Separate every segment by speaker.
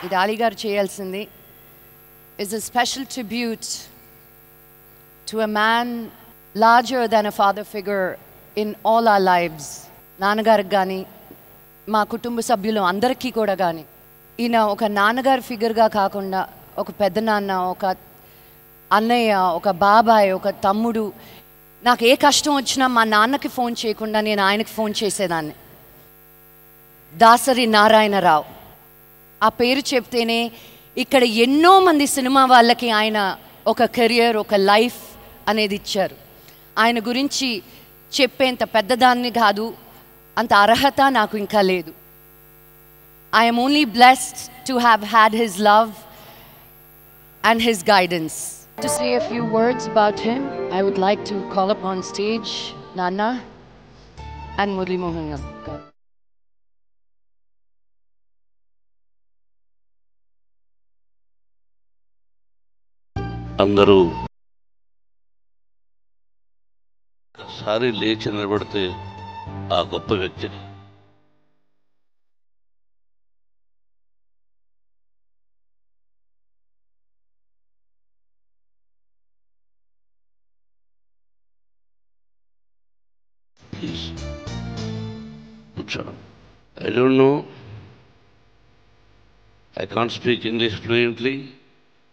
Speaker 1: ఇది అలీ గారు చేయాల్సింది. is a special tribute to a man larger than a father figure in all our lives. నాన్నగారికి కానీ మా కుటుంబ సభ్యులు అందరికీ కూడా కానీ ఈయన ఒక నాన్నగారి ఫిగర్గా కాకుండా ఒక పెద్దనాన్న, ఒక అన్నయ్య, ఒక బాబాయ్, ఒక తమ్ముడు. నాకు ఏ కష్టం వచ్చినా మా నాన్నకి ఫోన్ చేయకుండా నేను ఆయనకి ఫోన్ చేసేదాన్ని. దాసరి నారాయణరావు ఆ పేరు చెప్తేనే ఇక్కడ ఎన్నో మంది సినిమా వాళ్ళకి ఆయన ఒక కెరియర్, ఒక లైఫ్ అనేది ఇచ్చారు. ఆయన గురించి చెప్పేంత పెద్దదాన్ని కాదు, అంత అర్హత నాకు ఇంకా లేదు. I am only blessed to have had his love and his guidance. To say a few words about him, I would like to call up on stage Nana and Murli Mohan.
Speaker 2: అందరూ ఒకసారి లేచి నిలబడితే ఆ గొప్ప వ్యక్తిని please కూర్చోండి. I don't know, I can't speak English fluently.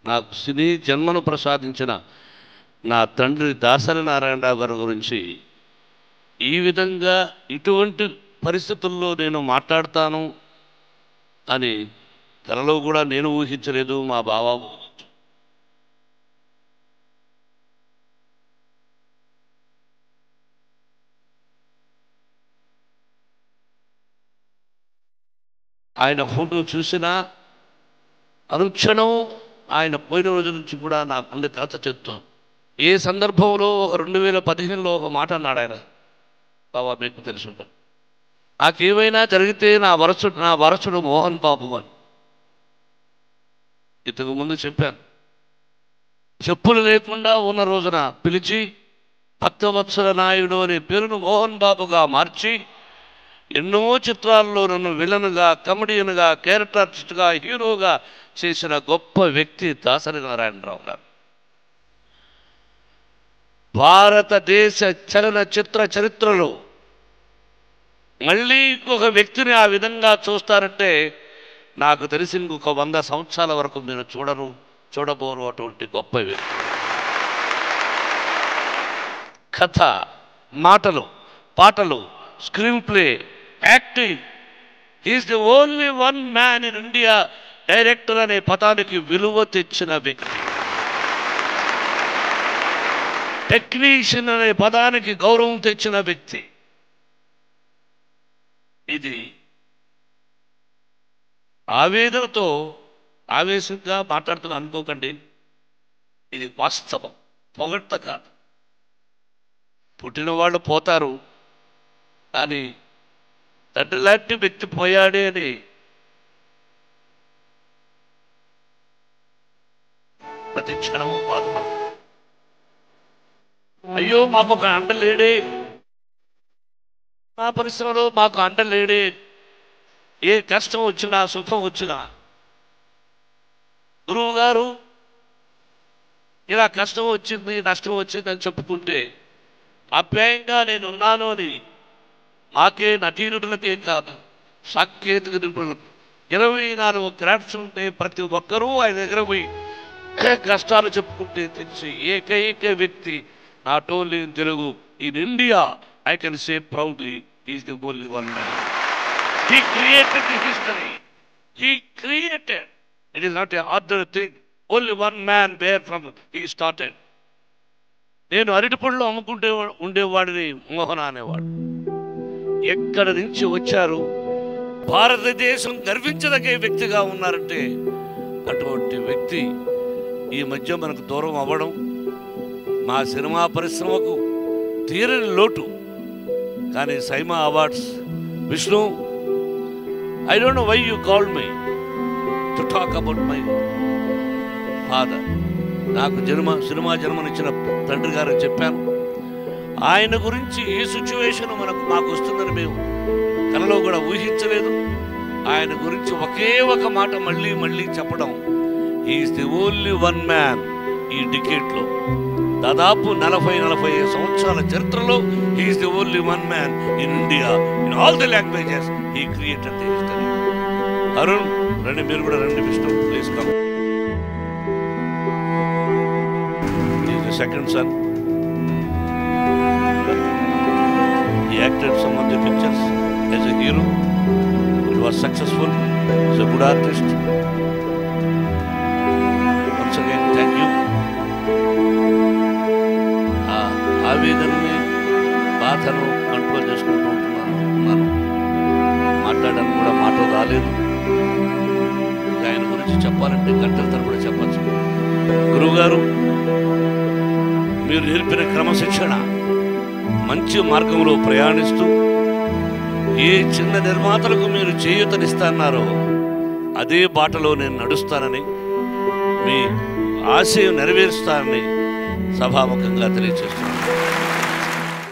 Speaker 2: నాకు సినీ జన్మను ప్రసాదించిన నా తండ్రి దాసరి నారాయణరావు గారి గురించి ఈ విధంగా ఇటువంటి పరిస్థితుల్లో నేను మాట్లాడతాను అని కలలో కూడా నేను ఊహించలేదు, మా బావ. ఆయన ఫోటో చూసినా అనుక్షణం ఆయన పోయిన రోజు నుంచి కూడా నా గుండె తాత చెప్తాను. ఏ సందర్భంలో 2015లో ఒక మాట అన్నాడు ఆయన, బాబా మీకు తెలుసుంటాను, నాకేమైనా జరిగితే నా వరసుడు మోహన్ బాబు అని. ఇంతకు ముందు చెప్పాను. చెప్పులు లేకుండా ఉన్న రోజున పిలిచి భక్తవత్సల నాయుడు అనే పేరును మోహన్ బాబుగా మార్చి ఎన్నో చిత్రాల్లో నన్ను విలన్గా, కమెడియన్గా, క్యారెక్టర్ ఆర్టిస్ట్గా, హీరోగా చేసిన గొప్ప వ్యక్తి దాసరి నారాయణరావు గారు. భారతదేశ చలనచిత్ర చరిత్రలో మళ్ళీ ఇంకొక వ్యక్తిని ఆ విధంగా చూస్తారంటే నాకు తెలిసి ఇంకొక 100 సంవత్సరాల వరకు నేను చూడబోరు అటువంటి గొప్ప వ్యక్తి. కథ, మాటలు, పాటలు, screen play, acting. Is the only one man in India director అనే పదానికి విలువ తెచ్చిన వ్యక్తి. టెక్నీషియన్ అనే పదానికి గౌరవం తెచ్చిన వ్యక్తి. ఇది ఆవేదనతో ఆవేశంగా మాట్లాడుతున్నా అనుకోకండి, ఇది వాస్తవం, పొగడ్త కాదు. పుట్టిన వాళ్ళు పోతారు, కానీ తండ్రి లాంటి వ్యక్తి పోయాడే అని ప్రతి క్షణము బాధపడు. అయ్యో మాకు ఒక అండ లేడే, మా పరిశ్రమలో మాకు అండ లేడే. ఏ కష్టం వచ్చినా సుఖం వచ్చినా గురువు గారు ఇలా కష్టం వచ్చింది, నష్టం వచ్చింది అని చెప్పుకుంటే ఆప్యాయంగా నేను ఉన్నాను అని మాకే నటీనులకే కాదు, సాంకేతిక నిపుణులకు 24 క్రాఫ్ట్స్ ఉంటే ప్రతి ఒక్కరూ ఆయన దగ్గర పోయి కష్టాలు చెప్పుకుంటే తెలిసి ఏకైక వ్యక్తి not only in Telugu, in India I can say proudly he is the only one man. He created the history. He created. It is not a other thing. Only one man where from he started. నేను అరటిపళ్ళు అమ్ముకుంటే ఉండేవాడిని మోహన అనేవాడు. ఎక్కడి నుంచి వచ్చారు, భారతదేశం గర్వించదగే వ్యక్తిగా ఉన్నారంటే అటువంటి వ్యక్తి ఈ మధ్య మనకు దూరం అవ్వడం మా సినిమా పరిశ్రమకు తీరని లోటు. కానీ SIIMA awards, Vishnu, I don't know why you called me to talk about my father. నాకు సినిమా జన్మనిచ్చిన తండ్రి గారు చెప్పాను. ఆయన గురించి ఈ సిచ్యువేషన్ మాకు వస్తుందని మేము కలలో కూడా ఊహించలేదు. ఆయన గురించి ఒకే ఒక మాట మళ్ళీ మళ్ళీ చెప్పడం, he's the only one man ఈ డికేట్లో, దాదాపు 40-45 సంవత్సరాల చరిత్రలో he's the only one man in India, in all the languages he created the history. Arun రండి, మీరు కూడా రండి. Vishnu please come. Is the second son. He acted some of the pictures as a hero. He was successful. He is a good artist. Once again, thank you. ఆవేదనని, బాధను control చేసుకుంటూ ఉన్నాను. మాట్లాడడానికి కూడా మాట రాలేదు. ఆయన గురించి చెప్పాలంటే గంటల తరబడి చెప్పచ్చు. గురువుగారు, మీరు నేర్పిన క్రమశిక్షణ, మంచి మార్గంలో ప్రయాణిస్తూ ఏ చిన్న నిర్మాతలకు మీరు చేయూతనిస్తారో అదే బాటలో నేను నడుస్తానని, మీ ఆశయం నెరవేరుస్తానని సభాముఖంగా తెలియజేస్తున్నాను.